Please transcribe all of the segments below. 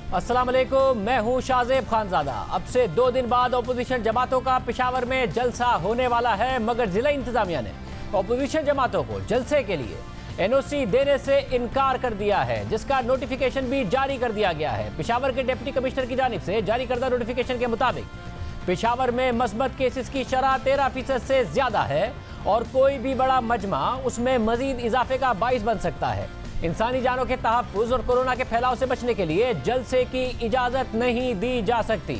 अस्सलाम वालेकुम, मैं हूं शाहजेब खानजादा। अब से 2 दिन बाद अपोजिशन जमातों का पेशावर में जलसा होने वाला है, मगर जिला इंतजामिया ने अपोजिशन जमातों को जलसे के लिए एनओसी देने से इनकार कर दिया है, जिसका नोटिफिकेशन भी जारी कर दिया गया है। पेशावर के डिप्टी कमिश्नर की जानिब से जारी करदा नोटिफिकेशन के मुताबिक पेशावर में मस्बत केसेस की शरह 13% से ज्यादा है और कोई भी बड़ा मजमा उसमें मजीद इजाफे का बाइस बन सकता है। इंसानी जानों के तहफ़्फ़ुज़ और कोरोना के फैलाव से बचने के लिए जलसे की इजाज़त नहीं दी जा सकती।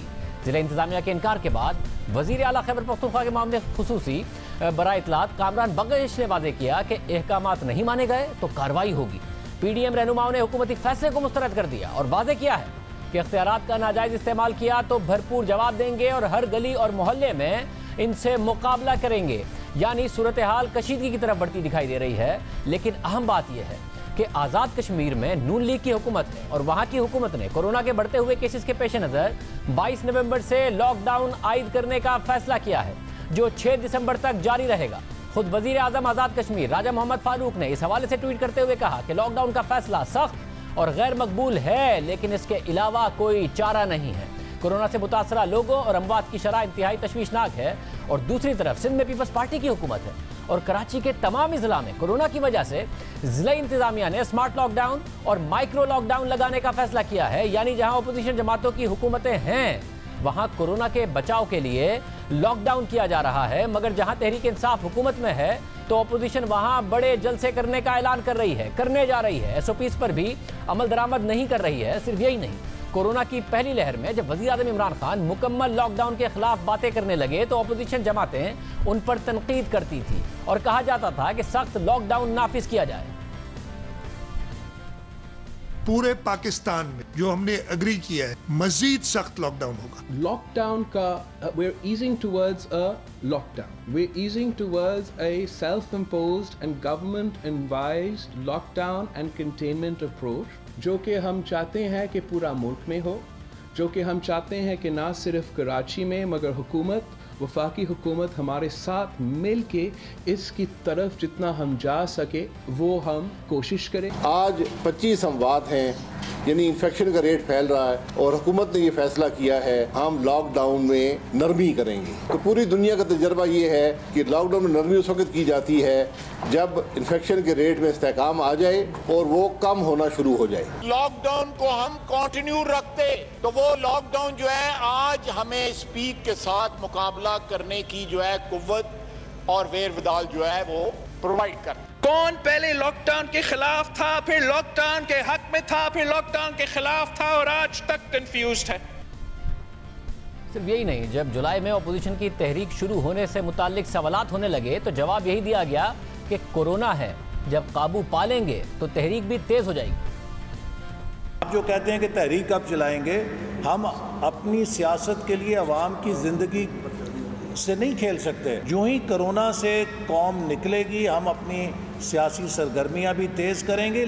जिला इंतजामिया के इनकार के बाद वज़ीर आला खैबर पख्तूनख्वा के मामले खुसूसी बराए इत्तलात कामरान बख्श ने वादे किया कि अहकामात नहीं माने गए तो कार्रवाई होगी। PDM रहनुमाओं ने हुकूमती फैसले को मुस्तरद कर दिया और वादे किया है कि इख्तियारात का नाजायज़ इस्तेमाल किया तो भरपूर जवाब देंगे और हर गली और मोहल्ले में इनसे मुकाबला करेंगे। यानी सूरत हाल कशीदगी की तरफ बढ़ती दिखाई दे रही है, लेकिन अहम बात यह है कि आज़ाद कश्मीर में नून लीग की हुकूमत है और वहाँ की हुकूमत ने कोरोना के बढ़ते हुए केसेस के पेश नज़र 22 नवंबर से लॉकडाउन आयद करने का फैसला किया है, जो 6 दिसंबर तक जारी रहेगा। खुद वज़ीर आज़म आज़ाद कश्मीर राजा मोहम्मद फारूक ने इस हवाले से ट्वीट करते हुए कहा कि लॉकडाउन का फैसला सख्त और गैर मकबूल है, लेकिन इसके अलावा कोई चारा नहीं है। कोरोना से मुतासरा लोगों और अमवात की शरह इंतहाई तशवीशनाक है और दूसरी तरफ सिंध में पीपल्स पार्टी की हुकूमत है और कराची के तमाम जिला में कोरोना की वजह से जिला इंतजामिया ने स्मार्ट लॉकडाउन और माइक्रो लॉकडाउन लगाने का फैसला किया है। यानी जहां अपोजिशन जमातों की हुकूमतें हैं वहां कोरोना के बचाव के लिए लॉकडाउन किया जा रहा है, मगर जहां तहरीक इंसाफ हुकूमत में है तो अपोजिशन वहां बड़े जलसे करने का ऐलान करने जा रही है। SOPs पर भी अमल दरामद नहीं कर रही है। सिर्फ यही नहीं, कोरोना की पहली लहर में जब वज़ीर आज़म इमरान खान मुकम्मल लॉकडाउन के खिलाफ बातें करने लगे तो अपोजिशन जमातें उन पर तनकीद करती थी और कहा जाता था कि सख्त लॉकडाउन नाफिज किया जाए। पूरे पाकिस्तान में जो हमने एग्री किया है मजीद सख्त लॉकडाउन होगा। लॉकडाउन का we're easing towards a lockdown. We're easing towards a self-imposed and government-advised lockdown and containment approach, जो कि हम चाहते हैं कि पूरा मुल्क में हो, जो कि हम चाहते हैं कि ना सिर्फ कराची में मगर हुकूमत वफाकी हुकूमत हमारे साथ मिल के इसकी तरफ जितना हम जा सके वो हम कोशिश करें। आज 25 अमवात हैं, यानी इन्फेक्शन का रेट फैल रहा है और हुकूमत ने ये फैसला किया है हम लॉकडाउन में नरमी करेंगे। तो पूरी दुनिया का तजर्बा ये है कि लॉकडाउन में नरमी उस वक्त की जाती है जब इन्फेक्शन के रेट में इस्तेकाम आ जाए और वो कम होना शुरू हो जाए। लॉकडाउन को हम कंटिन्यू रखते तो वो लॉकडाउन जो है आज हमें स्पीड के साथ मुकाबला करने की जो है कुव्वत और वेर विदाल जो है वो प्रोवाइड कर। कौन पहले लॉकडाउन के खिलाफ था, फिर लॉकडाउन के हक में था, फिर लॉकडाउन के खिलाफ था और आज तक कंफ्यूज्ड है। सिर्फ यही नहीं, जब जुलाई में अपोजिशन की तहरीक शुरू होने से मुताल्लिक सवालात होने लगे तो जवाब यही दिया गया कि कोरोना है, जब काबू पा लेंगे तो तहरीक भी तेज हो जाएगी। आप जो कहते हैं कि तहरीक कब चलाएंगे, हम अपनी सियासत के लिए अवाम की जिंदगी से नहीं खेल सकते। जो ही कोरोना से कौम निकलेगी हम अपनी सियासी सरगर्मियां भी तेज करेंगे।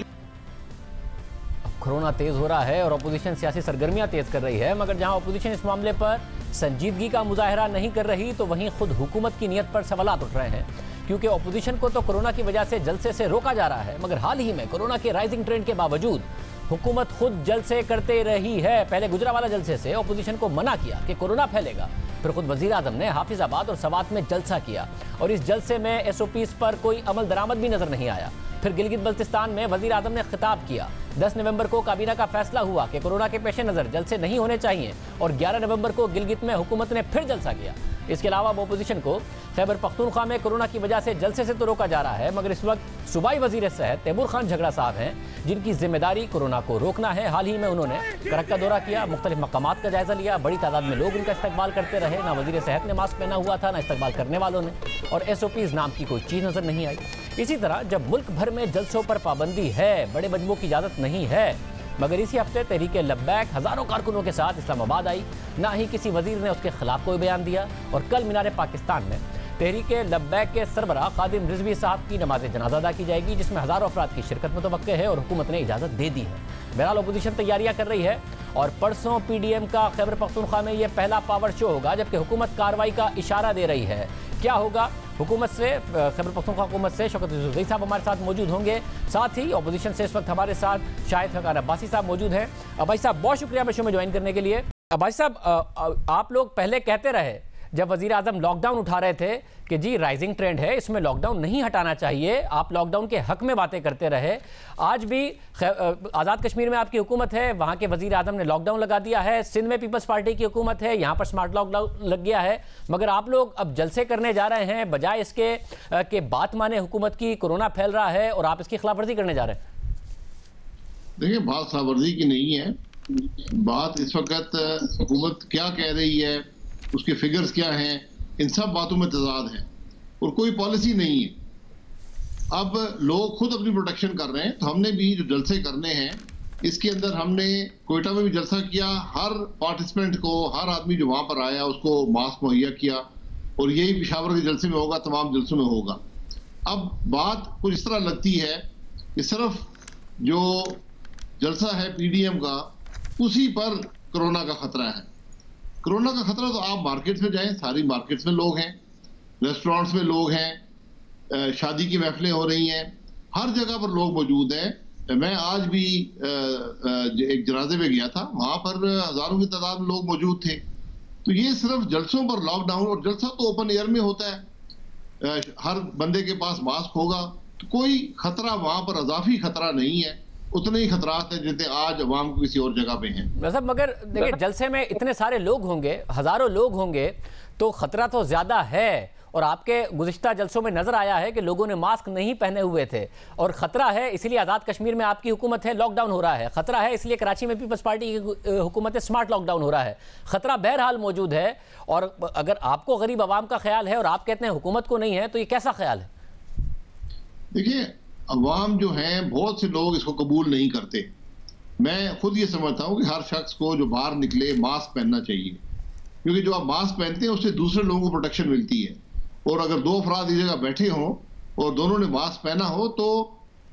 कोरोना तेज हो रहा है और अपोजिशन सियासी सरगर्मियां तेज कर रही है, मगर जहां अपोजिशन इस मामले पर संजीदगी का मुजाहरा नहीं कर रही तो वहीं खुद हुकूमत की नीयत पर सवालात उठ रहे हैं, क्योंकि अपोजिशन को तो कोरोना की वजह से जलसे से रोका जा रहा है, मगर हाल ही में कोरोना के राइजिंग ट्रेंड के बावजूद हुकूमत खुद जलसे करते रही है। पहले गुजरावाला जलसे से अपोजिशन को मना किया कि कोरोना फैलेगा, फिर खुद वजीर आजम ने हाफिजाबाद और सवात में जलसा किया और इस जलसे में SOPs पर कोई अमल दरामद भी नजर नहीं आया। फिर गिलगित बल्तिस्तान में वजीर आजम ने खिताब किया। 10 नवंबर को काबीना का फैसला हुआ कि कोरोना के पेश नज़र जलसे नहीं होने चाहिए और 11 नवंबर को गिलगित में हुकूमत ने फिर जलसा किया। इसके अलावा अपोजिशन को खैबर पख्तूनख्वा में कोरोना की वजह से जलसे से तो रोका जा रहा है, मगर इस वक्त सूबाई वजीर सेहत तैमूर खान झगड़ा साहब हैं, जिनकी जिम्मेदारी कोरोना को रोकना है। हाल ही में उन्होंने करक का दौरा किया, मुख्तलिफ मकामात का जायजा लिया, बड़ी तादाद में लोग उनका इस्तकबाल करते रहे। ना वजीर सेहत ने मास्क पहना हुआ था, ना इस्तकबाल करने वालों ने, और SOPs नाम की कोई चीज़ नजर नहीं आई। इसी तरह जब मुल्क भर में जलसों पर पाबंदी है, बड़े मजमू की इजाज़त नहीं है, मगर इसी हफ्ते तहरीक लब्बैक हज़ारों कारकुनों के साथ इस्लामाबाद आई, ना ही किसी वजीर ने उसके खिलाफ कोई बयान दिया। और कल मीनार पाकिस्तान में तहरीक लब्बैक के सरबराह खादिम रिजवी साहब की नमाज जनाजा अदा की जाएगी, जिसमें हज़ारों अफराद की शिरकत मुतवक्के है और हुकूमत ने इजाज़त दे दी है। बहरहाल अपोजिशन तैयारियां कर रही है और परसों PDM का खैबर पख्तूनख्वा में यह पहला पावर शो होगा, जबकि हुकूमत कार्रवाई का इशारा दे रही है। क्या होगा हुकूमत से, खैबर पख्तूनख्वा हुकूमत से शौकत यूसुफजई साहब हमारे साथ मौजूद होंगे। साथ ही अपोजिशन से इस वक्त हमारे साथ शाहिद हकान अब्बासी साहब मौजूद हैं। भाई साहब बहुत शुक्रिया मैं शो में ज्वाइन करने के लिए। भाई साहब आप लोग पहले कहते रहे जब वजीर आजम लॉकडाउन उठा रहे थे कि जी राइजिंग ट्रेंड है, इसमें लॉकडाउन नहीं हटाना चाहिए, आप लॉकडाउन के हक में बातें करते रहे। आज भी आज़ाद कश्मीर में आपकी हुकूमत है, वहाँ के वजीर आजम ने लॉकडाउन लगा दिया है। सिंध में पीपल्स पार्टी की हुकूमत है, यहाँ पर स्मार्ट लॉकडाउन लग गया है। मगर आप लोग अब जलसे करने जा रहे हैं बजाय इसके कि बात माने हुकूमत की, कोरोना फैल रहा है और आप इसकी खिलाफवर्जी करने जा रहे हैं। देखिए, बात खिलाफवर्जी की नहीं है, बात इस वक्त हुकूमत क्या कह रही है, उसके फिगर्स क्या हैं, इन सब बातों में तजाद है और कोई पॉलिसी नहीं है। अब लोग खुद अपनी प्रोटेक्शन कर रहे हैं, तो हमने भी जो जलसे करने हैं इसके अंदर हमने कोयटा में भी जलसा किया, हर पार्टिसिपेंट को, हर आदमी जो वहां पर आया उसको मास्क मुहैया किया और यही पेशावर के जलसे में होगा, तमाम जलसों में होगा। अब बात कुछ इस तरह लगती है कि सिर्फ जो जलसा है PDM का उसी पर कोरोना का खतरा है। कोरोना का खतरा तो आप मार्केट्स में जाएं, सारी मार्केट्स में लोग हैं, रेस्टोरेंट्स में लोग हैं, शादी की महफिलें हो रही हैं, हर जगह पर लोग मौजूद हैं। मैं आज भी एक जनाजे में गया था, वहां पर हजारों की तादाद में लोग मौजूद थे। तो ये सिर्फ जलसों पर लॉकडाउन, और जलसा तो ओपन एयर में होता है, हर बंदे के पास मास्क होगा, तो कोई खतरा वहां पर अजाफी खतरा नहीं है। उतने ही खतरात हैं जितने आज अवाम को किसी और जगह पे हैं। मगर देखिए, जलसे में इतने सारे लोग होंगे, हजारों लोग होंगे, तो खतरा तो ज्यादा है। और आपके गुज़िश्ता जलसों में नजर आया है कि लोगों ने मास्क नहीं पहने हुए थे, और खतरा है इसलिए आज़ाद कश्मीर में आपकी हुकूमत है, लॉकडाउन हो रहा है। खतरा है इसलिए कराची में पीपल्स पार्टी की हुकूमत है, स्मार्ट लॉकडाउन हो रहा है। खतरा बहरहाल मौजूद है। और अगर आपको गरीब आवाम का ख्याल है और आप कहते हैं हुकूमत को नहीं है, तो ये कैसा ख्याल है? देखिए, अवाम जो हैं, बहुत से लोग इसको कबूल नहीं करते। मैं खुद ये समझता हूँ कि हर शख्स को जो बाहर निकले मास्क पहनना चाहिए, क्योंकि जो आप मास्क पहनते हैं उससे दूसरे लोगों को प्रोटेक्शन मिलती है। और अगर दो अफराद इस जगह बैठे हों और दोनों ने मास्क पहना हो तो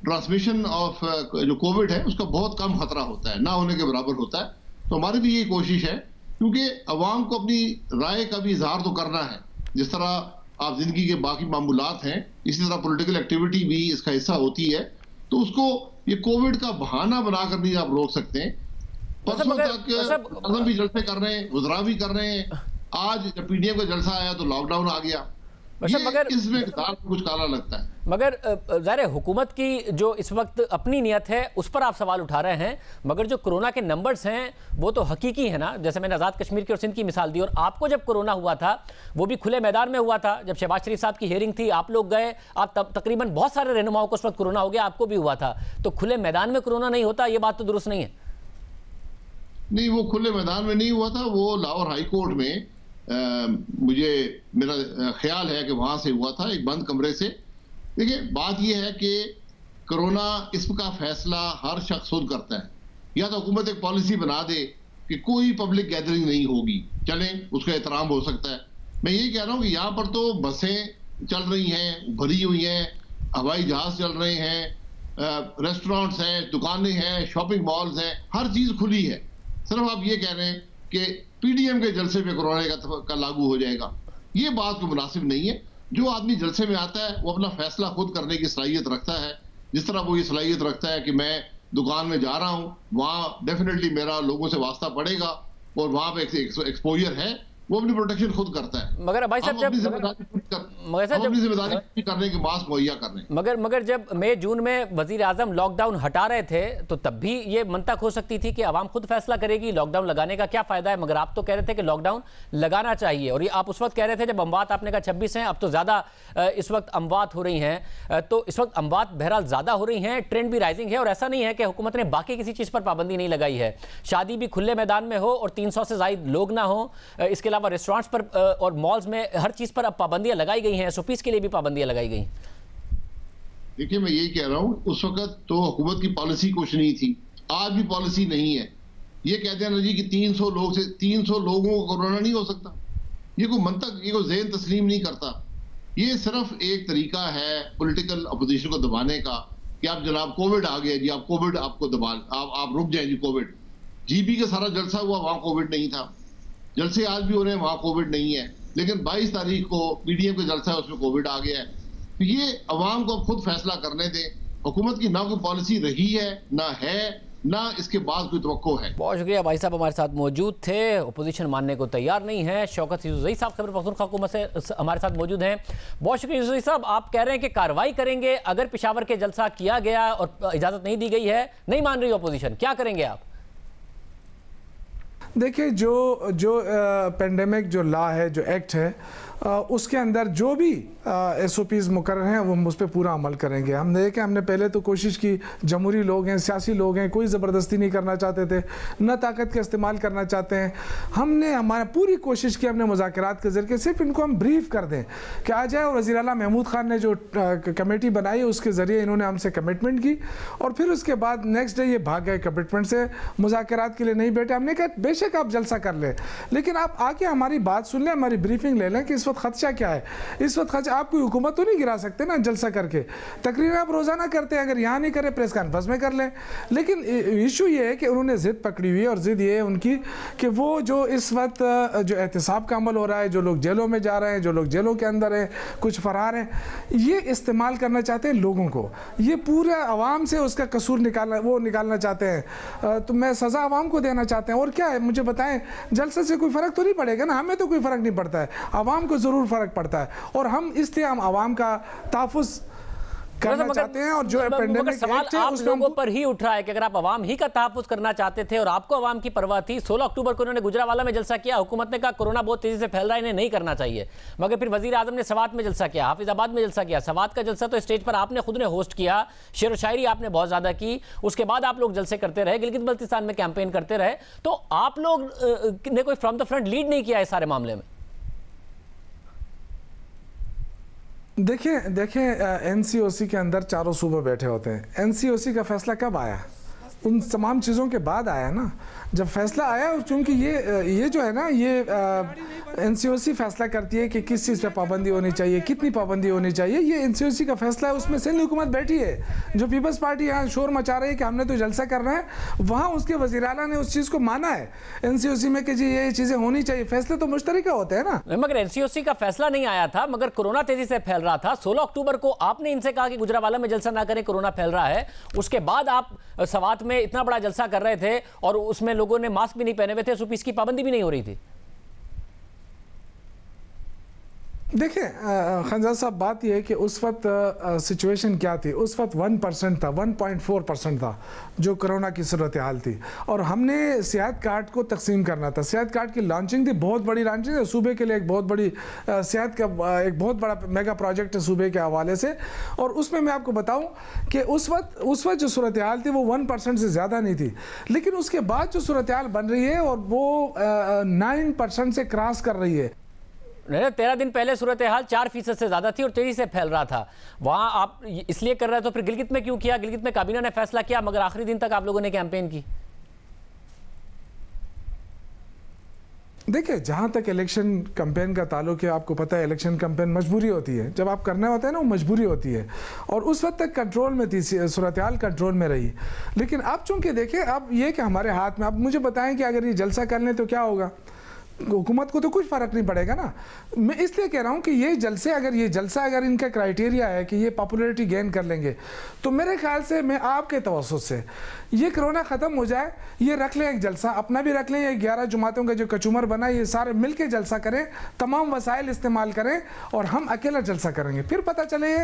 ट्रांसमिशन ऑफ जो कोविड है उसका बहुत कम खतरा होता है, ना होने के बराबर होता है। तो हमारी भी ये कोशिश है, क्योंकि अवाम को अपनी राय का भी इजहार तो करना है। जिस तरह आप जिंदगी के बाकी मामूलात हैं, इसी तरह पॉलिटिकल एक्टिविटी भी इसका हिस्सा होती है। तो उसको ये कोविड का बहाना बनाकर नहीं आप रोक सकते। परसों तक भी जलसे कर रहे हैं, वज़रा भी कर रहे हैं, आज जब PDM का जलसा आया तो लॉकडाउन आ गया। मगर इसमें कुछ काला लगता है। मगर ज़ाहिर हुकूमत की जो इस वक्त अपनी नियत है उस पर आप सवाल उठा रहे हैं, मगर जो कोरोना के नंबर्स हैं वो तो हकीकी है ना। जैसे मैंने आज़ाद कश्मीर की और सिंध की मिसाल दी, और आपको जब कोरोना हुआ था वो भी खुले मैदान में हुआ था। जब शहबाज शरीफ साहब की हियरिंग थी, आप लोग गए, आप तकरीबन बहुत सारे रहनुमाओं को उस वक्त कोरोना हो गया, आपको भी हुआ था। तो खुले मैदान में कोरोना नहीं होता, ये बात तो दुरुस्त नहीं है। नहीं, वो खुले मैदान में नहीं हुआ था, वो लाहौर हाई कोर्ट में मुझे मेरा ख्याल है कि वहां से हुआ था, एक बंद कमरे से। देखिए, बात यह है कि कोरोना इसका फैसला हर शख्स खुद करता है। या तो हुकूमत एक पॉलिसी बना दे कि कोई पब्लिक गैदरिंग नहीं होगी, चलें, उसका एहतराम हो सकता है। मैं यही कह रहा हूँ कि यहाँ पर तो बसें चल रही हैं, भरी हुई हैं, हवाई जहाज चल रहे हैं, रेस्टोरेंट्स हैं, दुकानें हैं, शॉपिंग मॉल्स हैं, हर चीज खुली है। सिर्फ आप ये कह रहे हैं कि PDM के जलसे पे कोरोना का लागू हो जाएगा, ये बात को मुनासिब नहीं है। जो आदमी जलसे में आता है वो अपना फैसला खुद करने की सलाहियत रखता है। जिस तरह वो ये सलाहियत रखता है कि मैं दुकान में जा रहा हूँ, वहां डेफिनेटली मेरा लोगों से वास्ता पड़ेगा और वहां पे एक्सपोजर है, वो अपनी प्रोटेक्शन खुद करता है। मगर भाई साहब, अपनी जिम्मेदारी करने के मास्क मुहैया करने। मगर जब मई जून में वजीर आजम लॉकडाउन हटा रहे थे तो तब भी ये मंतक हो सकती थी कि आवाम खुद फैसला करेगी लॉकडाउन लगाने का क्या फायदा है। मगर आप तो कह रहे थे कि लॉकडाउन लगाना चाहिए, और ये आप उस वक्त कह रहे थे जब अमवात आपने कहा 26 हैं, अब तो ज्यादा इस वक्त अमवात हो रही हैं। तो इस वक्त अमवात बहरहाल ज्यादा हो रही हैं, ट्रेंड भी राइजिंग है, और ऐसा नहीं है कि हुकूमत ने बाकी किसी चीज पर पाबंदी नहीं लगाई है। शादी भी खुले मैदान में हो और 300 से ज्यादा लोग ना हो, इसके अलावा रेस्टोरेंट्स पर और मॉल्स में हर चीज पर अब पाबंदियां लगाई गई हैं, SOPs के लिए भी पाबंदियां लगाई गई। देखिए, मैं यही कह रहा हूं, उस वक्त तो हुकूमत की पॉलिसी कुछ नहीं थी, आज भी पॉलिसी नहीं है। ये कहते हैं ना जी कि 300 लोगों को कोरोना नहीं हो सकता, ये कोई मंतक, ये कोई ज़हन तस्लीम नहीं करता। ये सिर्फ एक तरीका है पॉलिटिकल अपोजिशन को दबाने का कि आप जनाब कोविड आ गया जी, आप कोविड आपको दबा, आप रुक जाए जी। कोविड GB का सारा जलसा हुआ, वहां कोविड नहीं था। जलसे आज भी हो रहे हैं, वहां कोविड नहीं है। लेकिन 22 तारीख को पीडीएम का जलसा है, उसमें कोविड आ गया है। तो ये अवाम को खुद फैसला करने दें। हुकूमत की ना कोई पॉलिसी रही है, ना इसके बाद कोई तवक्को है। बहुत शुक्रिया भाई साहब, हमारे साथ मौजूद थे। अपोजिशन मानने को तैयार नहीं है। शौकत यूसुफजई साहब खैबर पख्तूनख्वा हुकूमत से हमारे साथ मौजूद हैं। बहुत शुक्रिया यूसुफजई साहब, आप कह रहे हैं कि कार्रवाई करेंगे अगर पेशावर के जलसा किया गया और इजाजत नहीं दी गई है, नहीं मान रही अपोजिशन, क्या करेंगे आप? देखिए, जो पेंडेमिक जो लॉ है, जो एक्ट है, उसके अंदर जो भी SOPs मुकर्रर हैं वो उस पर पूरा अमल करेंगे। हम देखें, हमने पहले तो कोशिश की, जमहूरी लोग हैं, सियासी लोग हैं, कोई ज़बरदस्ती नहीं करना चाहते थे, न ताकत का इस्तेमाल करना चाहते हैं। हमने हमारा पूरी कोशिश की, हमने मुज़ाकरात के ज़रिए सिर्फ इनको हम ब्रीफ कर दें कि आ जाए। और वज़ीर आला महमूद खान ने जो कमेटी बनाई उसके ज़रिए इन्होंने हमसे कमिटमेंट की और फिर उसके बाद नेक्स्ट डे ये भाग गए कमिटमेंट से, मुज़ाकरात के लिए नहीं बैठे। हमने कहा बेशक आप जलसा कर लें, लेकिन आप आके हमारी बात सुन लें, हमारी ब्रीफिंग ले लें कि इस वक्त खदशा क्या है। इस वक्त खदशा, आप कोई हुकूमत तो नहीं गिरा सकते ना जलसा करके। तकरीर आप रोजाना करते हैं, अगर यहाँ नहीं करें प्रेस कॉन्फ्रेंस में कर लें। लेकिन इशू ये है कि उन्होंने जिद पकड़ी हुई है और जिद ये है उनकी कि वो जो इस वक्त जो एहतिसाब का अमल हो रहा है, जो लोग जेलों में जा रहे हैं, जो लोग जेलों के अंदर हैं, कुछ फरार हैं, ये इस्तेमाल करना चाहते हैं लोगों को। ये पूरा आवाम से उसका कसूर निकालना चाहते हैं। तो मैं सज़ा आवाम को देना चाहते हैं। और क्या है, मुझे बताएं, जलसे से कोई फ़र्क तो नहीं पड़ेगा ना? हमें तो कोई फ़र्क नहीं पड़ता है, आवाम को ज़रूर फ़र्क पड़ता है। और हम इसलिए हम आवाम का तहफ़्फ़ुज़ करना चाहते हैं। और जो पेंडेमिक सवाल आप लोगों पर ही उठ रहा है कि अगर आप आवाम ही का तहफ़्फ़ुज़ करना चाहते थे और आपको आवाम की परवाह थी, 16 अक्टूबर को उन्होंने गुजरावाला में जलसा किया, हुकूमत ने कहा कोरोना बहुत तेजी से फैल रहा है, इन्हें नहीं करना चाहिए, मगर फिर वजीर आजम ने सवात में जलसा किया, हाफिजाबाद में जलसा किया। सवात का जलसा तो स्टेज पर आपने खुद ने होस्ट किया, शेर व शायरी आपने बहुत ज्यादा की, उसके बाद आप लोग जलसे करते रहे, गिलगित बल्तिस्तान में कैंपेन करते रहे। तो आप लोग ने कोई फ्रॉम द फ्रंट लीड नहीं किया इस सारे मामले में? देखें NCOC के अंदर चारों सूबे बैठे होते हैं। NCOC का फैसला कब आया? उन तमाम चीज़ों के बाद आया ना। जब फैसला आया, क्योंकि ये जो है ना, ये NCOC फैसला करती है कि किस चीज़ पे पाबंदी होनी चाहिए, कितनी पाबंदी होनी चाहिए। ये NCOC का फैसला है, उसमें सिंध हुकूमत बैठी है। जो पीपल्स पार्टी यहाँ शोर मचा रही है कि हमने तो जलसा करना है, वहाँ उसके वज़ीर आला ने उस चीज़ को माना है NCOC में कि जी ये चीज़ें होनी चाहिए। फैसले तो मुश्तरका होते हैं ना। मगर NCOC का फैसला नहीं आया था, मगर कोरोना तेजी से फैल रहा था। 16 अक्टूबर को आपने इनसे कहा कि गुजरावाला में जलसा ना करें, कोरोना फैल रहा है। उसके बाद आप सवात में इतना बड़ा जलसा कर रहे थे और उसमें लोगों ने मास्क भी नहीं पहने हुए थे, SOPs की पाबंदी भी नहीं हो रही थी। देखिए खंजा साहब, बात यह है कि उस वक्त सिचुएशन क्या थी। उस वक्त 1% था, 1.4% था जो कोरोना की सूरत हाल थी, और हमने सेहत कार्ड को तकसीम करना था। सेहत कार्ड की लॉन्चिंग थी, बहुत बड़ी लॉन्चिंग है सूबे के लिए, एक बहुत बड़ी सेहत का एक बहुत बड़ा मेगा प्रोजेक्ट है सूबे के हवाले से। और उसमें मैं आपको बताऊं कि उस वक्त जो सूरत हाल थी वो 1% से ज़्यादा नहीं थी, लेकिन उसके बाद जो सूरत हाल बन रही है और वो 9% से क्रॉस कर रही है। 13 दिन पहले सूरत हाल 4% से ज्यादा थी और तेजी से फैल रहा था। वहां आप इसलिए कर रहे तो फिर गिलगित में क्यों किया? गिलगित में काबीना ने फैसला किया, मगर आखिरी दिन तक आप लोगों ने कैंपेन की। देखिए, जहाँ तक इलेक्शन कैंपेन का ताल्लुक है, आपको पता है इलेक्शन कैंपेन मजबूरी होती है। जब आप करना होता है ना, वो मजबूरी होती है। और उस वक्त तक कंट्रोल में थी, सूरत हाल कंट्रोल में रही। लेकिन अब चूंकि देखें, अब ये कि हमारे हाथ में, अब मुझे बताएं कि अगर ये जलसा कर लें तो क्या होगा? हुकूमत को तो कुछ फ़र्क नहीं पड़ेगा ना। मैं इसलिए कह रहा हूँ कि ये जलसा अगर इनका क्राइटेरिया है कि ये पॉपुलैरिटी गेन कर लेंगे, तो मेरे ख्याल से, मैं आपके तवज्जुह से, ये कोरोना ख़त्म हो जाए, ये रख लें एक जलसा, अपना भी रख लें, ये 11 जुमातों का जो कचूमर बना, ये सारे मिल के जलसा करें, तमाम वसाइल इस्तेमाल करें, और हम अकेला जलसा करेंगे। फिर पता चले,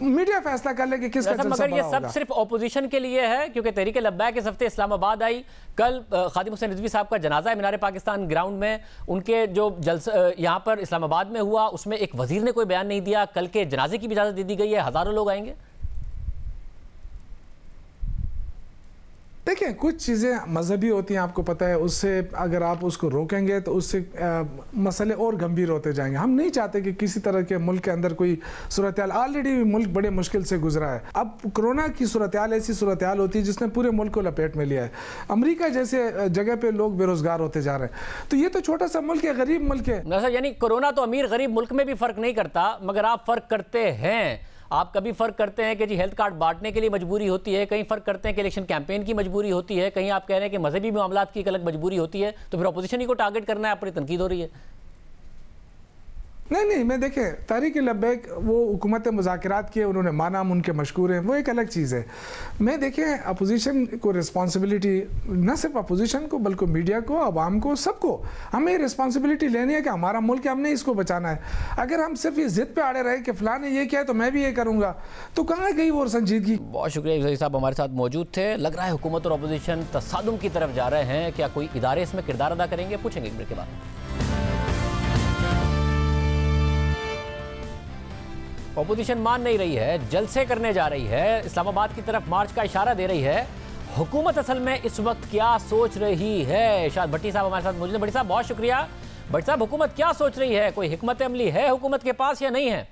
मीडिया फैसला कर ले कि किसका जलसा बड़ा होगा। मगर ये सब सिर्फ अपोजिशन के लिए है, क्योंकि तहरीक लब्बैक इस हफ्ते इस्लामाबाद आई। कल खादिम हुसैन रिजवी साहब का जनाजा है मीनार पाकिस्तान ग्राउंड में, उनके जो जलसा यहाँ पर इस्लामाबाद में हुआ, उसमें एक वजीर ने कोई बयान नहीं दिया। कल के जनाजे की भी इजाजत दे दी गई है, हजारों लोग आएंगे। देखिए, कुछ चीज़ें मजहबी होती हैं, आपको पता है, उससे अगर आप उसको रोकेंगे तो उससे मसले और गंभीर होते जाएंगे। हम नहीं चाहते कि किसी तरह के मुल्क के अंदर कोई सूरत हाल, ऑलरेडी मुल्क बड़े मुश्किल से गुजरा है। अब कोरोना की सूरत हाल ऐसी सूरत हाल होती है जिसने पूरे मुल्क को लपेट में लिया है। अमेरिका जैसे जगह पे लोग बेरोजगार होते जा रहे हैं, तो ये तो छोटा सा मुल्क है, गरीब मुल्क है। यानी कोरोना तो अमीर गरीब मुल्क में भी फर्क नहीं करता, मगर आप फर्क करते हैं। आप कभी फर्क करते हैं कि जी हेल्थ कार्ड बांटने के लिए मजबूरी होती है, कहीं फर्क करते हैं कि इलेक्शन कैंपेन की मजबूरी होती है, कहीं आप कह रहे हैं कि मजहबी मामलात की एक अलग मजबूरी होती है। तो फिर अपोजिशन ही को टारगेट करना है, अपनी तनकीद हो रही है। नहीं, मैं देखें तहरीक लब्बैक वो हुकूमत मुज़ाकरात किए, उन्होंने माना, हम उनके मशकूर हैं, वो एक अलग चीज़ है। मैं देखें अपोजिशन को रिस्पॉन्सिबिलिटी, न सिर्फ अपोजिशन को बल्कि मीडिया को, आवाम को, सबको हमें रिस्पॉन्सिबिलिटी लेनी है कि हमारा मुल्क है, हमने इसको बचाना है। अगर हम सिर्फ ये जिद पे अड़े रहे कि फ़लाँ ने ये किया है तो मैं भी ये करूँगा, तो कहाँ गई वो संजीदगी। बहुत शुक्रिया यूसुफ साहब हमारे साथ मौजूद थे। लग रहा है हुकूमत और अपोजिशन तसादुम की तरफ जा रहे हैं, क्या कोई इदारे इसमें किरदार अदा करेंगे, पूछेंगे एक ब्रेक के बाद। अपोजिशन मान नहीं रही है, जलसे करने जा रही है, इस्लामाबाद की तरफ मार्च का इशारा दे रही है। हुकूमत असल में इस वक्त क्या सोच रही है? शायद भट्टी साहब हमारे साथ मौजूद हैं। भट्टी साहब बहुत शुक्रिया। भट्टी साहब, हुकूमत क्या सोच रही है? कोई हिकमत अमली है हुकूमत के पास या नहीं है?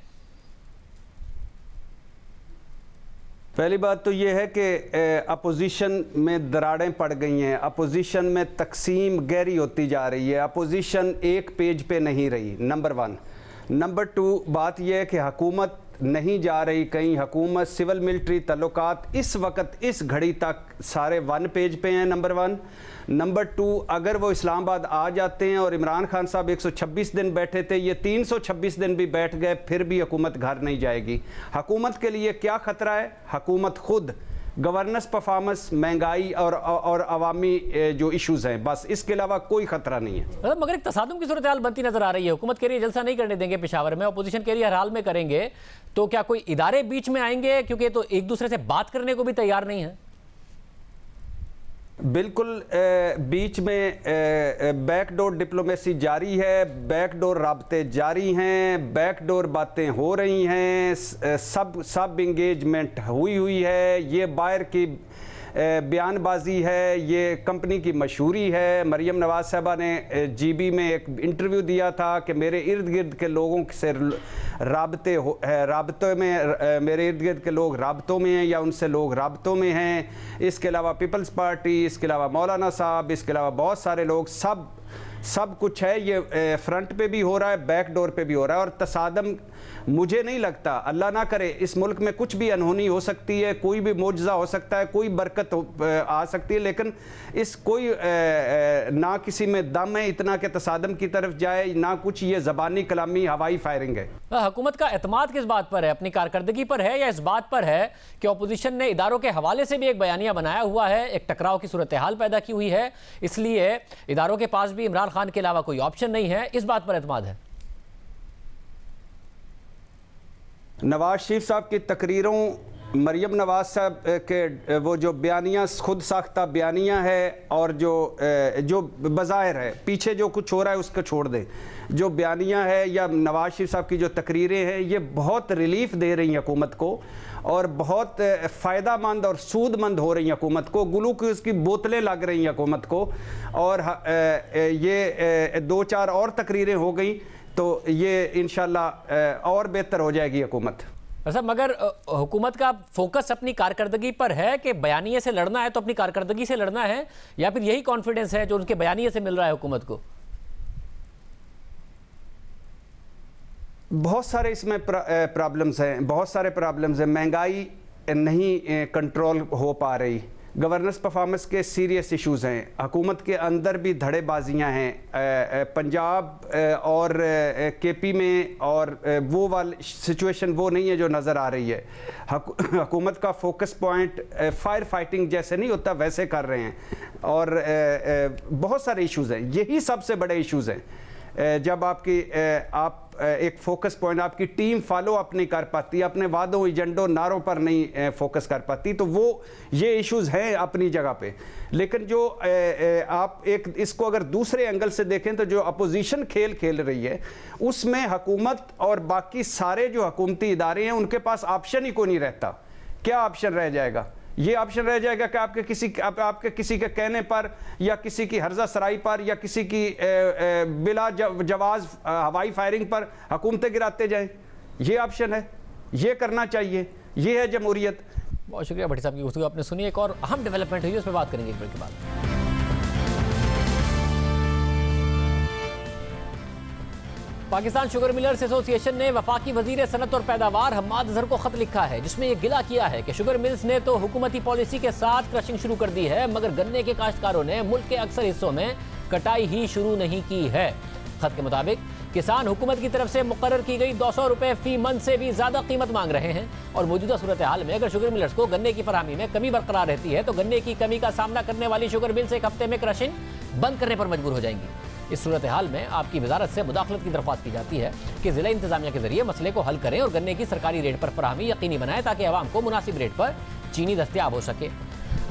पहली बात तो ये है कि अपोजिशन में दरारें पड़ गई हैं, अपोजिशन में तकसीम गहरी होती जा रही है, अपोजिशन एक पेज पे नहीं रही, नंबर 1। नंबर 2 बात यह है कि हुकूमत नहीं जा रही कहीं, हुकूमत सिविल मिलिट्री तल्लुकात इस वक्त इस घड़ी तक सारे 1 पेज पे हैं, नंबर 1। नंबर 2 अगर वो इस्लामाबाद आ जाते हैं और इमरान खान साहब 126 दिन बैठे थे, ये 326 दिन भी बैठ गए, फिर भी हुकूमत घर नहीं जाएगी। हुकूमत के लिए क्या ख़तरा है? हुकूमत खुद, गवर्नेंस परफॉर्मेंस, महंगाई और अवामी जो इश्यूज़ हैं, बस इसके अलावा कोई ख़तरा नहीं है। मगर एक तसादुम की सूरत हाल बनती नजर आ रही है। हुकूमत कह रही है जलसा नहीं करने देंगे पेशावर में, अपोजिशन कह रही है हर हाल में करेंगे, तो क्या कोई इदारे बीच में आएंगे? क्योंकि तो एक दूसरे से बात करने को भी तैयार नहीं है। बिल्कुल बीच में बैकडोर डिप्लोमेसी जारी है, बैकडोर राब्ते जारी हैं, बैकडोर बातें हो रही हैं, सब इंगेजमेंट हुई है। ये बाहर की बयानबाजी है, ये कंपनी की मशहूरी है। मरियम नवाज साहबा ने जीबी में एक इंटरव्यू दिया था कि मेरे इर्द गिर्द के लोगों से राब्ते में, मेरे इर्द गिर्द के लोग राब्तों में हैं या उनसे लोग राब्तों में हैं। इसके अलावा पीपल्स पार्टी, इसके अलावा मौलाना साहब, इसके अलावा बहुत सारे लोग, सब कुछ है। ये फ्रंट पे भी हो रहा है, बैक डोर पे भी हो रहा है। और तसादम मुझे नहीं लगता, अल्लाह ना करे, इस मुल्क में कुछ भी अनहोनी हो सकती है, कोई भी मौजज़ा हो सकता है, कोई बरकत आ सकती है, लेकिन इस कोई ना किसी में दम है इतना कि तसादम की तरफ जाए, ना कुछ ये ज़बानी कलामी हवाई फायरिंग है। हुकूमत का एतमाद किस बात पर है? अपनी कारकर्दगी पर है या इस बात पर है कि अपोजिशन ने इदारों के हवाले से भी एक बयानिया बनाया हुआ है, एक टकराव की सूरत हाल पैदा की हुई है, इसलिए इदारों के पास भी इमरान खान के अलावा कोई ऑप्शन नहीं है, इस बात पर एतमाद है? नवाज शरीफ साहब की तकरीरों, मरियम नवाज साहब के वो जो बयानियाँ खुद साख्ता बयानियाँ है और जो बज़ाहिर है, पीछे जो कुछ हो रहा है उसको छोड़ दें, जो बयानियाँ है या नवाज शरीफ साहब की जो तकरीरें हैं, ये बहुत रिलीफ दे रही हैं हुकूमत को और बहुत फ़ायदामंद और सूदमंद हो रही हैं हुकूमत को। ग्लूकोज़ की बोतलें लग रही हैं हुकूमत को। और ये 2-4 और तकरीरें हो गई तो ये इंशाल्लाह और बेहतर हो जाएगी हुकूमत। अच्छा, मगर हुकूमत का फोकस अपनी कारकर्दगी पर है कि बयानिए से लड़ना है तो अपनी कारकर्दगी से लड़ना है, या फिर यही कॉन्फिडेंस है जो उनके बयानिए से मिल रहा है हुकूमत को? बहुत सारे इसमें प्रॉब्लम्स हैं, बहुत सारे प्रॉब्लम्स हैं। महंगाई नहीं कंट्रोल हो पा रही, गवर्नेंस परफॉर्मेंस के सीरियस इश्यूज़ हैं, हुकूमत के अंदर भी धड़ेबाजियाँ हैं, पंजाब और केपी में, और वो वाली सिचुएशन वो नहीं है जो नज़र आ रही है। हुकूमत का फोकस पॉइंट फायर फाइटिंग जैसे नहीं होता वैसे कर रहे हैं, और बहुत सारे इश्यूज़ हैं, यही सबसे बड़े इश्यूज़ हैं। जब आप एक फोकस पॉइंट, आपकी टीम फॉलो अप नहीं कर पाती, अपने वादों, एजेंडों, नारों पर नहीं फोकस कर पाती, तो वो ये इश्यूज़ हैं अपनी जगह पे। लेकिन जो आप एक इसको अगर दूसरे एंगल से देखें तो जो अपोजिशन खेल रही है उसमें हुकूमत और बाकी सारे जो हुकूमती इदारे हैं उनके पास ऑप्शन ही कोई नहीं रहता। क्या ऑप्शन रह जाएगा? ये ऑप्शन रह जाएगा कि आपके किसी के कहने पर या किसी की हर्जा सराई पर या किसी की बिला जवाज हवाई फायरिंग पर हुकूमतें गिराते जाएं। ये ऑप्शन है, ये करना चाहिए, ये है जमहूरियत। बहुत शुक्रिया भट्टी साहब की गुफ्तगू आपने सुनी। एक और अहम डेवलपमेंट हुई, उस पर बात करेंगे एक ब्रेक के बाद। पाकिस्तान शुगर मिलर्स एसोसिएशन ने वफाकी वजीर सनत और पैदावार हम्माद अजहर को खत लिखा है, जिसमें यह गिला किया है कि शुगर मिल्स ने तो हुकूमती पॉलिसी के साथ क्रशिंग शुरू कर दी है, मगर गन्ने के काश्तकारों ने मुल्क के अक्सर हिस्सों में कटाई ही शुरू नहीं की है। खत के मुताबिक किसान हुकूमत की तरफ से मुकर्रर की गई 200 रुपए फी मन से भी ज्यादा कीमत मांग रहे हैं और मौजूदा सूरत हाल में अगर शुगर मिलर्स को गन्ने की फराहमी में कमी बरकरार रहती है तो गन्ने की कमी का सामना करने वाली शुगर मिल्स एक हफ्ते में क्रशिंग बंद करने पर मजबूर हो जाएंगी। इस सूरत हाल में आपकी वजारत से मुदाखलत की दरख्वास्त की जाती है कि जिला इंतजामिया के जरिए मसले को हल करें और गन्ने की सरकारी रेट पर फराहमी यकीनी बनाएं ताकि आवाम को मुनासिब रेट पर चीनी दस्तयाब हो सके।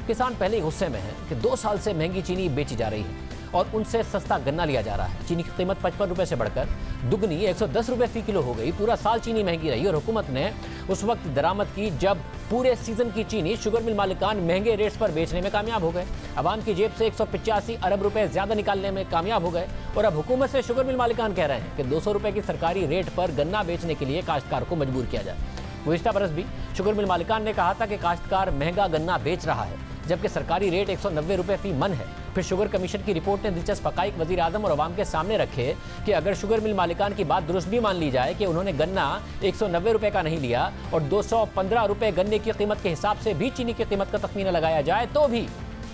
किसान पहले ही गुस्से में है कि 2 साल से महंगी चीनी बेची जा रही है और उनसे सस्ता गन्ना लिया जा रहा है। चीनी की कीमत 55 रुपए से बढ़कर दुगनी 110 रुपए फी किलो हो गई। पूरा साल चीनी महंगी रही और हुकूमत ने उस वक्त दरामद की जब पूरे सीजन की चीनी शुगर मिल मालिकान महंगे रेट्स पर बेचने में कामयाब हो गए। अवाम की जेब से 185 अरब रुपए ज्यादा निकालने में कामयाब हो गए और अब हुकूमत से शुगर मिल मालिकान कह रहे हैं कि 200 रुपए की सरकारी रेट पर गन्ना बेचने के लिए काश्तकार को मजबूर किया जाए। गुज़िश्ता बरस भी शुगर मिल मालिकान ने कहा था कि काश्तकार महंगा गन्ना बेच रहा है जबकि सरकारी रेट 190 रुपए फी मन है। फिर शुगर कमीशन की रिपोर्ट ने दिलचस्प हक़ाइक़ वज़ीर आज़म और अवाम के सामने रखे कि अगर शुगर मिल मालिकान की बात दुरुस्त भी मान ली जाए कि उन्होंने गन्ना 190 रुपए का नहीं लिया और 215 रुपए गन्ने की कीमत के हिसाब से भी चीनी की कीमत का तखमीना लगाया जाए तो भी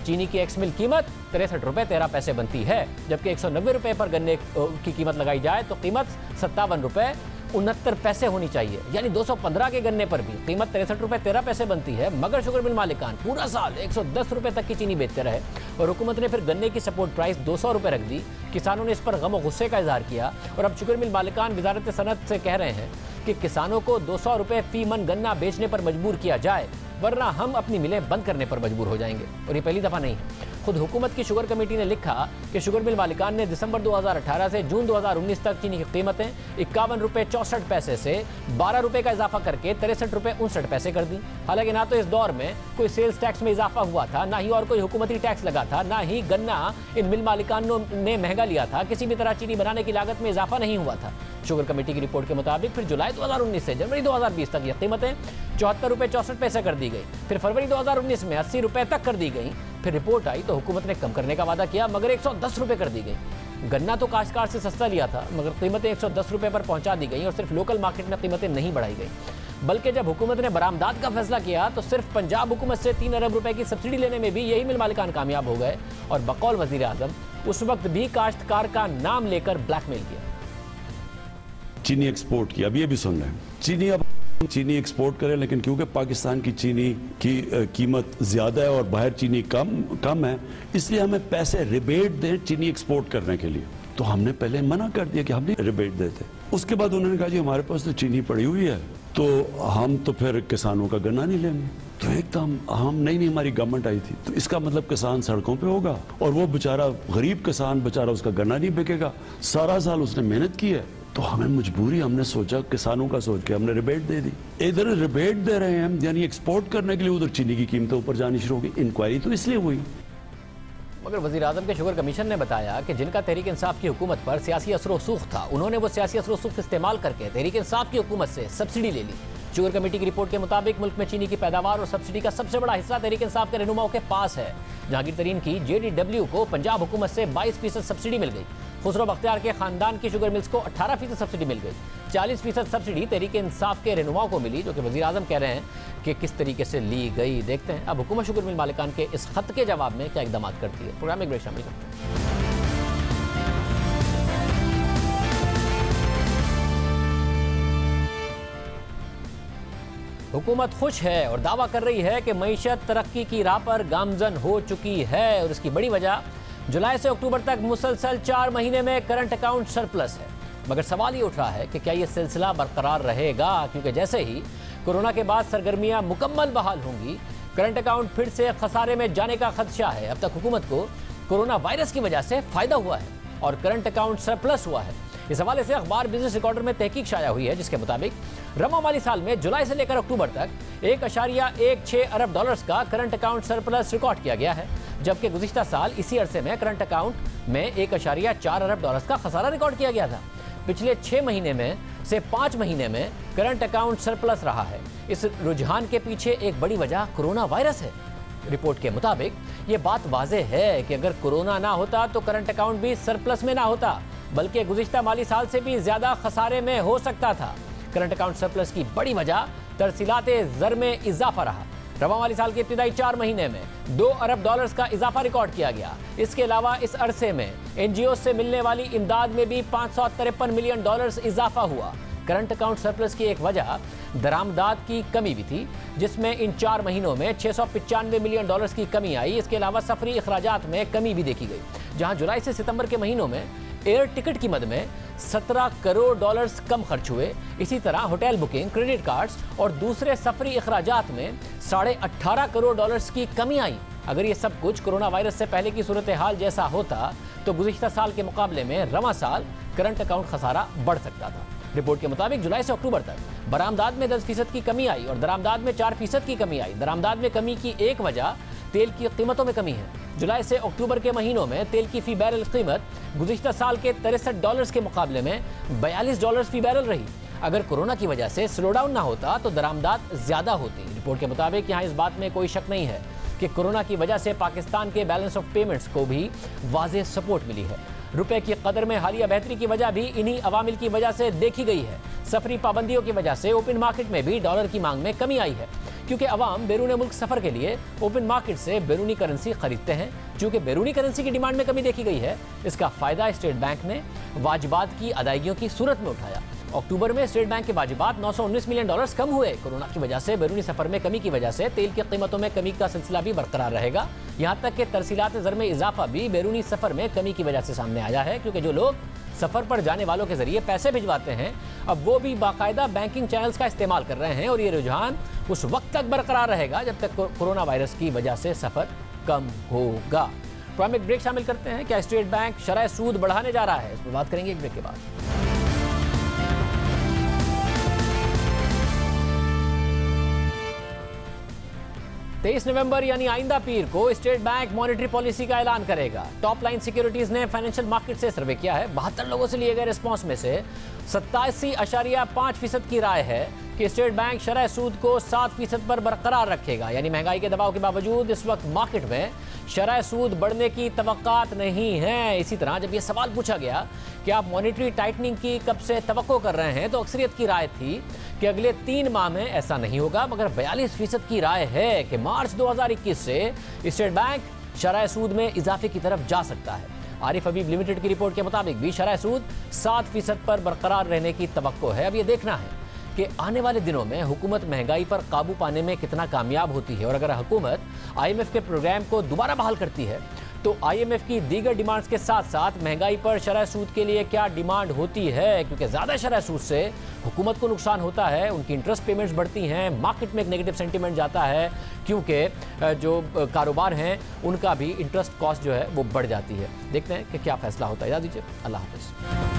चीनी की एक्स मिल कीमत 63 रुपए 13 पैसे बनती है, जबकि 190 रुपए पर गन्ने की कीमत लगाई जाए तो कीमत 57 रुपए 69 पैसे होनी चाहिए। यानी 215 के गन्ने पर भी कीमत 63 रुपए 13 पैसे बनती है, मगर शुगर मिल मालिकान पूरा साल 110 रुपए तक की चीनी बेचते रहे और हुकूमत ने फिर गन्ने की सपोर्ट प्राइस 200 रुपए रख दी। किसानों ने इस पर गम और गुस्से का इजहार किया और अब शुगर मिल मालिकान वजारत सनत से कह रहे हैं कि किसानों को 200 रुपए फी मन गन्ना बेचने पर मजबूर किया जाए वरना हम अपनी मिलें बंद करने पर मजबूर हो जाएंगे। और ये पहली दफा नहीं है। खुद हुकूमत की शुगर कमेटी ने लिखा कि शुगर मिल मालिकान ने दिसंबर 2018 से जून 2019 तक चीनी की कीमतें 51 रुपए 64 पैसे से 12 रुपए का इजाफा करके 63 रुपए 59 पैसे कर दी। हालांकि ना तो इस दौर में कोई सेल्स टैक्स में इजाफा हुआ था, ना ही और कोई हुकूमती टैक्स लगा था, ना ही गन्ना इन मिल मालिकानों ने महंगा लिया था। किसी भी तरह चीनी बनाने की लागत में इजाफा नहीं हुआ था। शुगर कमेटी की रिपोर्ट के मुताबिक फिर जुलाई 2019 से जनवरी 2020 तक ये कीमतें 74 रुपए 64 पैसे कर दी गई। फिर फरवरी 2019 में 80 रुपए तक कर दी गई। फिर रिपोर्ट आई तो हुकूमत ने कम करने का वादा किया मगर 110 रुपए कर दी गई। गन्ना तो काश्तकार से सस्ता लिया था मगर कीमतें 110 रुपए पर पहुंचा दी गई और सिर्फ लोकल मार्केट में कीमतें नहीं बढ़ाई गई। बल्कि जब हुकूमत ने बरामदात का फैसला किया तो सिर्फ पंजाब हुकूमत से 3 अरब रुपए की सब्सिडी लेने में भी यही मिल मालिकान कामयाब हो गए और बकौल वजीर आजम उस वक्त भी काश्तकार का नाम लेकर ब्लैकमेल किया। चीनी एक्सपोर्ट की, अब ये भी सुन रहे हैं, चीनी एक्सपोर्ट करें लेकिन क्योंकि पाकिस्तान की चीनी की कीमत ज़्यादा है और बाहर चीनी कम है, इसलिए हमें पैसे रिबेट दें चीनी एक्सपोर्ट करने के लिए। तो हमने पहले मना कर दिया कि हम नहीं रिबेट देते। उसके बाद उन्होंने कहा जी हमारे पास तो चीनी पड़ी हुई है तो हम तो फिर किसानों का गन्ना नहीं लेंगे। तो एकदम हम नहीं हमारी गवर्नमेंट आई थी तो इसका मतलब किसान सड़कों पे होगा और वो बेचारा गरीब किसान बेचारा उसका गन्ना नहीं बिकेगा। सारा साल उसने मेहनत की है तो हमें मजबूरी, हमने सोचा किसानों का सोच के हमने रिबेट दे दी। इधर रिबेट दे रहे हैं हम यानी एक्सपोर्ट करने के लिए, उधर चीनी की कीमतें ऊपर जानी शुरू हो गई। इंक्वायरी तो इसलिए हुई। मगर वज़ीर आज़म के शुगर कमीशन ने बताया कि जिनका तहरीक इंसाफ की हुकूमत पर सियासी असर रसूख था उन्होंने वो सियासी असर रसूख इस्तेमाल करके तहरीक इंसाफ की हुकूमत से सब्सिडी ले ली। शुगर कमेटी की रिपोर्ट के मुताबिक मुल्क में चीनी की पैदावार और सब्सिडी का सबसे बड़ा हिस्सा तहरीक इंसाफ के रहनुमाओं के पास है। जहांगीर तरीन की JDW को पंजाब हुकूमत से 22% सब्सिडी मिल गई। खुसरो बख्तियार के खानदान की शुगर मिल्स को 18% सब्सिडी मिल गई। 40% सब्सिडी तहरीक इंसाफ के रहनुमाओं को मिली, जो कि वज़ीर आज़म कह रहे हैं कि किस तरीके से ली गई। देखते हैं अब हुकूमत शुगर मिल मालिकान के इस खत के जवाब में क्या इक़दाम करती है। प्रोग्राम में ब्रेक शामिल करते हैं। हुकूमत खुश है और दावा कर रही है कि मईशत तरक्की की राह पर गामजन हो चुकी है और इसकी बड़ी वजह जुलाई से अक्टूबर तक मुसलसल 4 महीने में करंट अकाउंट सरप्लस है। मगर सवाल ये उठ रहा है कि क्या ये सिलसिला बरकरार रहेगा, क्योंकि जैसे ही कोरोना के बाद सरगर्मियां मुकम्मल बहाल होंगी करंट अकाउंट फिर से खसारे में जाने का खदशा है। अब तक हुकूमत को कोरोना वायरस की वजह से फायदा हुआ है और करंट अकाउंट सरप्लस हुआ है। इस हवाले से अखबार बिजनेस रिकॉर्डर में तहकीक शाया हुई है जिसके मुताबिक रवा माली साल में जुलाई से लेकर अक्टूबर तक 1.16 अरब डॉलर्स का करंट अकाउंट सरप्लस रिकॉर्ड किया गया है, जबकि गुज़िश्ता साल इसी अरसे में करंट अकाउंट में 1.4 अरब डॉलर्स का खसारा रिकॉर्ड किया गया था। पिछले 6 महीने में से 5 महीने में करंट अकाउंट सरप्लस रहा है। इस रुझान के पीछे एक बड़ी वजह कोरोना वायरस है। रिपोर्ट के मुताबिक ये बात वाज़ेह है कि अगर कोरोना ना होता तो करंट अकाउंट भी सरप्लस में ना होता, बल्कि गुज़िश्ता माली साल से भी ज़्यादा खसारे में हो सकता था। करंट अकाउंट सरप्लस की बड़ी वजह तरसीलात ज़र में इजाफा रहा। रवा माली साल के इब्तिदाई 4 महीने में $2 अरब का इजाफा रिकॉर्ड किया गया। इसके अलावा इस अरसे में एनजीओ से मिलने वाली इमदाद में भी $553 मिलियन इजाफा हुआ। करंट अकाउंट सरप्लस की एक वजह दरामदात की कमी भी थी, जिसमें इन 4 महीनों में $695 मिलियन की कमी आई। इसके अलावा सफरी अखराजात में कमी भी देखी गई, जहां जुलाई से सितंबर के महीनों में एयर टिकट की मद में $17 करोड़ कम खर्च हुए। इसी तरह होटल बुकिंग, क्रेडिट कार्ड्स और दूसरे सफरी अखराजात में $18.5 करोड़ की कमी आई। अगर ये सब कुछ कोरोना वायरस से पहले की सूरत हाल जैसा होता तो गुज़िश्ता साल के मुकाबले में रवा साल करंट अकाउंट खसारा बढ़ सकता था। रिपोर्ट के मुताबिक जुलाई से अक्टूबर तक बरामदात में 10% की कमी आई और दरामदात में 4% की कमी आई। दरामदात में कमी की एक वजह तेल की कीमतों में कमी है। जुलाई से अक्टूबर के महीनों में तेल की फी बैरल कीमत गुज़िश्ता साल के $63 के मुकाबले में $42 फी बैरल रही। अगर कोरोना की वजह से स्लोडाउन ना होता तो दरामदात ज्यादा होती। रिपोर्ट के मुताबिक यहाँ इस बात में कोई शक नहीं है कि कोरोना की वजह से पाकिस्तान के बैलेंस ऑफ पेमेंट्स को भी वाज़ेह सपोर्ट मिली है। रुपए की कदर में हालिया बेहतरी की वजह भी इन्हीं अवामिल की वजह से देखी गई है। सफरी पाबंदियों की वजह से ओपन मार्केट में भी डॉलर की मांग में कमी आई है, क्योंकि अवाम बैरून मुल्क सफर के लिए ओपन मार्केट से बैरूनी करेंसी खरीदते हैं। चूंकि बैरूनी करेंसी की डिमांड में कमी देखी गई है, इसका फायदा स्टेट बैंक ने वाजिबात की अदायगियों की सूरत में उठाया। अक्टूबर में स्टेट बैंक के वाजिबात $919 मिलियन कम हुए। कोरोना की वजह से बैरूनी सफर में कमी की वजह से तेल की कीमतों में कमी का सिलसिला भी बरकरार रहेगा। यहाँ तक कि तरसीलात ज़र में इजाफा भी बैरूनी सफर में कमी की वजह से सामने आया है, क्योंकि जो लोग सफर पर जाने वालों के जरिए पैसे भिजवाते हैं अब वो भी बाकायदा बैंकिंग चैनल्स का इस्तेमाल कर रहे हैं और ये रुझान उस वक्त तक बरकरार रहेगा जब तक कोरोना वायरस की वजह से सफर कम होगा। तो हम एक ब्रेक शामिल करते हैं। क्या स्टेट बैंक शरह सूद बढ़ाने जा रहा है, इस पर बात करेंगे एक ब्रेक के बाद। 23 नवंबर यानी आइंदा पीर को स्टेट बैंक मॉनेटरी पॉलिसी का ऐलान करेगा। टॉप लाइन सिक्योरिटीज ने फाइनेंशियल मार्केट से सर्वे किया है। 72 लोगों से लिए गए रिस्पॉन्स में से 87.5% की राय है कि स्टेट बैंक शरह सूद को 7% पर बरकरार रखेगा। यानी महंगाई के दबाव के बावजूद इस वक्त मार्केट में शरह सूद बढ़ने की तवक्कात नहीं है। इसी तरह जब यह सवाल पूछा गया कि आप मॉनेटरी टाइटनिंग की कब से तवक्को कर रहे हैं, तो अक्सरियत की राय थी कि अगले 3 माह में ऐसा नहीं होगा, मगर 42% की राय है कि मार्च 2021 से स्टेट बैंक शरह सूद में इजाफे की तरफ जा सकता है। आरिफ हबीब लिमिटेड की रिपोर्ट के मुताबिक भी शरह सूद 7% पर बरकरार रहने की तवक्को है। अब ये देखना है कि आने वाले दिनों में हुकूमत महंगाई पर काबू पाने में कितना कामयाब होती है और अगर हुकूमत IMF के प्रोग्राम को दोबारा बहाल करती है तो IMF की दीगर डिमांड्स के साथ साथ महंगाई पर शरह सूद के लिए क्या डिमांड होती है, क्योंकि ज़्यादा शरह सूद से हुकूमत को नुकसान होता है, उनकी इंटरेस्ट पेमेंट्स बढ़ती हैं, मार्केट में एक नेगेटिव सेंटीमेंट जाता है, क्योंकि जो कारोबार हैं उनका भी इंटरेस्ट कॉस्ट जो है वो बढ़ जाती है। देखते हैं कि क्या फैसला होता है। याद दीजिए, अल्लाह हाफ़िज़।